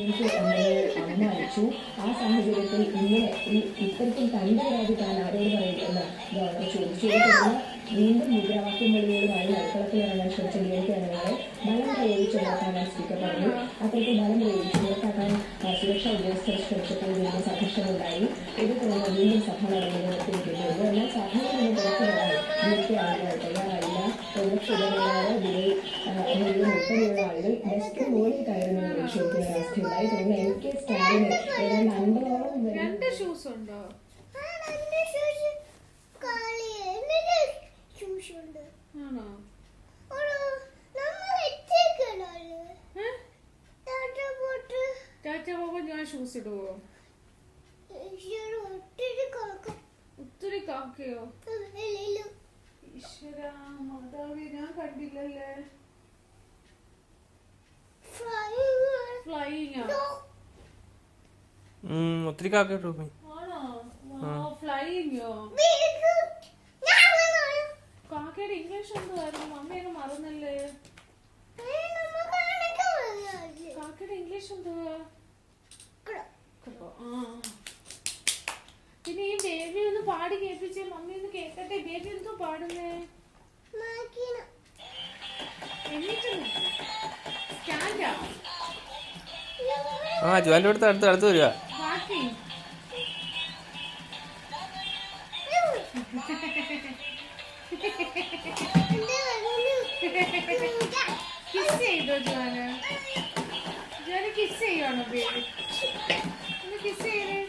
എനിക്ക് അമ്മയെ അമ്മ അയച്ചു. ആ സാഹചര്യത്തിൽ ഇങ്ങനെ ഇത്തരത്തിൽ തൻ്റെ പരാതി താൻ ആരോട് പറയുമെന്ന് ഗവർണർ ചോദിച്ചു. തുടർന്ന് വീണ്ടും മുദ്രാവാക്യം വിളികളുമായി അടുക്കളത്തിൽ ഇറങ്ങാൻ ശ്രമിച്ച ഡിഎംകെ അംഗങ്ങളെ ബലം പ്രയോഗിച്ച് പുറത്താക്കാൻ സ്പീക്കർ പറഞ്ഞു. അത്തരത്തിൽ ബലം പ്രയോഗിച്ച് പുറത്താക്കാൻ സുരക്ഷാ ഉദ്യോഗസ്ഥർ ശ്രമിച്ചപ്പോൾ വീണ്ടും സംഘർഷമുണ്ടായി. ഇത് തുടർന്ന് വീണ്ടും സഭ നടന്നത് നിർത്തിവെക്കേണ്ടിവന്നു. എന്നാൽ സഭയിൽ നിന്ന് പുറത്തു പോകാൻ ഡിഎംകെ ആളുകൾ തയ്യാറായില്ല. പ്രതിപക്ഷ ഉപനേതാവ് വിജയ് മുഴുവൻ ഉൾപ്പെടെയുള്ള ആളുകൾ ഡെസ്ക് മുകളിൽ കയറുന്ന പരിശോധിക്കുന്ന അവസ്ഥയുണ്ടായി. തുടർന്ന് എം.കെ. സ്റ്റാലിന് ഏതാണ്ട് 50ഓളം രണ്ട് ഷൂസ് ഉണ്ടോ? ആണോ? ടാറ്റ പോകുമ്പോ ഞാൻ ഷൂസ് ഇടുവോ? ഒത്തിരി കാക്കയോ? ഈശ്വര മാതാവേ, ഞാൻ കണ്ടില്ലല്ലേ. ഫ്ലൈയിങ് ഒത്തിരി കാക്ക ആണോ? ഫ്ലൈയിങ്ങോ? കാക്കയുടെ ഇംഗ്ലീഷ് എന്തുവായിരുന്നു? മമ്മിയൊക്കെ മറന്നല്ലേ. കാക്കയുടെ ഇംഗ്ലീഷ് എന്തുവാ? പിന്നെ ഈ ബേബി ഒന്ന് പാടി കേൾപ്പിച്ചേ, മമ്മി ഒന്ന് കേൾക്കട്ടെ. ബേബി എന്തോ പാടുന്നേ? ജോലിന്റെ അടുത്ത് അടുത്ത് വരിക. ബാക്കി കിസ് ചെയ്തോ ജോന്? ജോന് കിസ് ചെയ്യുവാണോ ബേബി? ഒന്ന് കിസ് ചെയ്തേ.